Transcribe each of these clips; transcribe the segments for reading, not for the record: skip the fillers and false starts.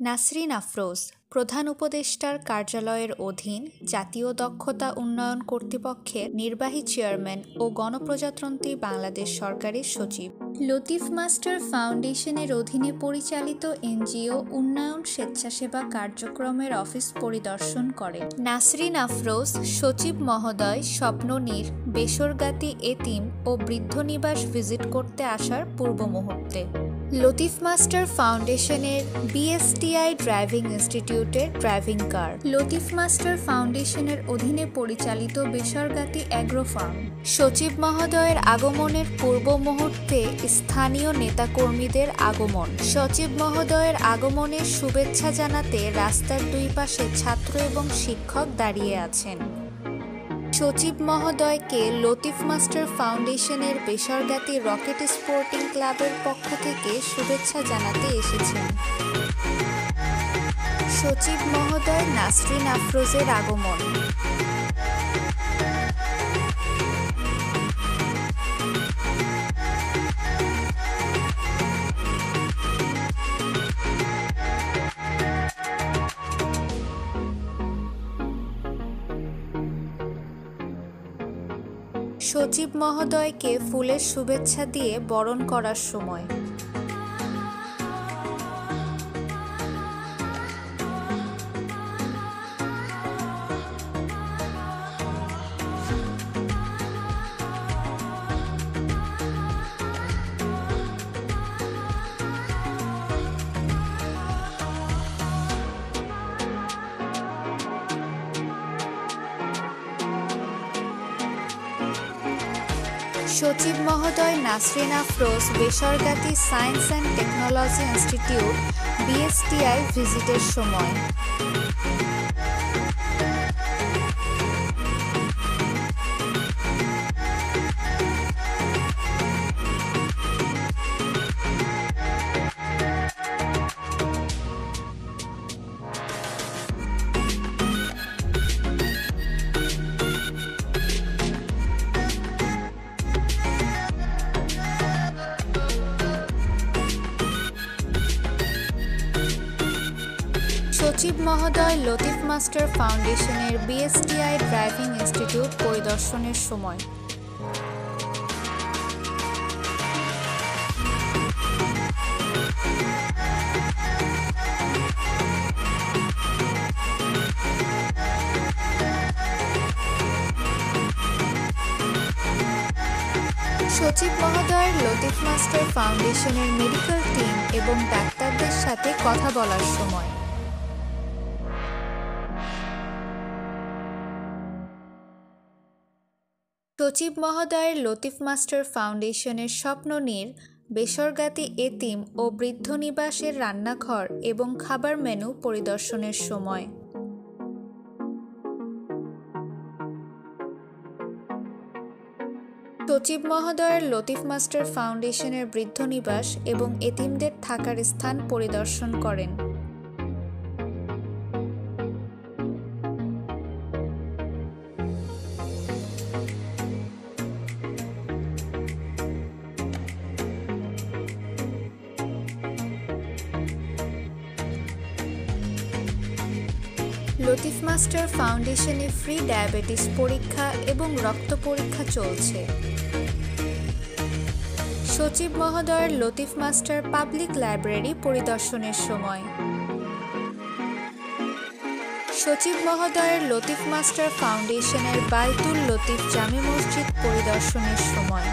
নাসরিন আফরোজ প্রধান উপদেষ্টার কার্যালয়ের অধীন জাতীয় দক্ষতা উন্নয়ন কর্তৃপক্ষের নির্বাহী চেয়ারম্যান ও গণপ্রজাতন্ত্রী বাংলাদেশ সরকারের সচিব। লতিফ মাস্টার ফাউন্ডেশনের অধীনে পরিচালিত এনজিও উন্নয়ন স্বেচ্ছাসেবা কার্যক্রমের অফিস পরিদর্শন করেন। নাসরিন আফরোজ সচিব মহোদয় স্বপ্ননীর বেসরকারি এতিম ও বৃদ্ধ নিবাস ভিজিট করতে আসার পূর্ব মুহূর্তে লতিফ মাস্টার ফাউন্ডেশনের বিএসটিআই ড্রাইভিং ইনস্টিটিউটের ড্রাইভিং কার, লতিফ মাস্টার ফাউন্ডেশনের অধীনে পরিচালিত বেসরকারি অ্যাগ্রো ফার্ম। সচিব মহোদয়ের আগমনের পূর্ব মুহূর্তে স্থানীয় নেতাকর্মীদের আগমন। সচিব মহোদয়ের আগমনের শুভেচ্ছা জানাতে রাস্তার দুই পাশে ছাত্র এবং শিক্ষক দাঁড়িয়ে আছেন। সচিব মহোদয়কে লতিফ মাস্টার ফাউন্ডেশনের বেসরকারি রকেট স্পোর্টিং ক্লাবের পক্ষ থেকে শুভেচ্ছা জানাতে এসেছেন। সচিব মহোদয় নাসরিন আফরোজের আগমন। সচিব মহোদয়কে ফুলের শুভেচ্ছা দিয়ে বরণ করার সময় সচিব মহোদয় নাসরিন আফরোজ বেসরকারি science and technology institute BSTI ভিজিটের সময় সচিব মহোদয় লতিফ মাস্টার ফাউন্ডেশনের বিএসটিআই ড্রাইভিং ইনস্টিটিউট পরিদর্শনের সময় সচিব মহোদয়ের লতিফ মাস্টার ফাউন্ডেশনের মেডিকেল টিম এবং ডাক্তারদের সাথে কথা বলার সময় সচিব মহোদয়ের লতিফ মাস্টার ফাউন্ডেশনের স্বপ্ননীর বেসরকারি এতিম ও বৃদ্ধ নিবাসের রান্নাঘর এবং খাবার মেনু পরিদর্শনের সময় সচিব মহোদয়ের লতিফ মাস্টার ফাউন্ডেশনের বৃদ্ধ নিবাস এবং এতিমদের থাকার স্থান পরিদর্শন করেন। লতিফ মাস্টার ফাউন্ডেশনে ফ্রি ডায়াবেটিস পরীক্ষা এবং রক্ত পরীক্ষা চলছে। সচিব মহোদয়ের লতিফ মাস্টার পাবলিক লাইব্রেরি পরিদর্শনের সময় সচিব মহোদয়ের লতিফ মাস্টার ফাউন্ডেশনের বাইতুল লতিফ জামে মসজিদ পরিদর্শনের সময়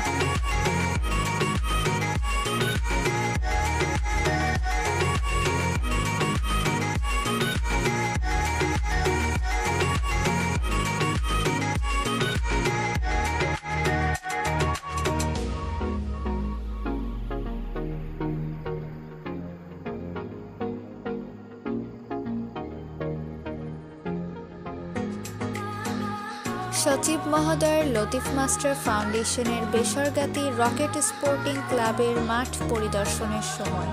সচিব মহোদয়ের লতিফ মাস্টার ফাউন্ডেশনের বেসরকারি রকেট স্পোর্টিং ক্লাবের মাঠ পরিদর্শনের সময়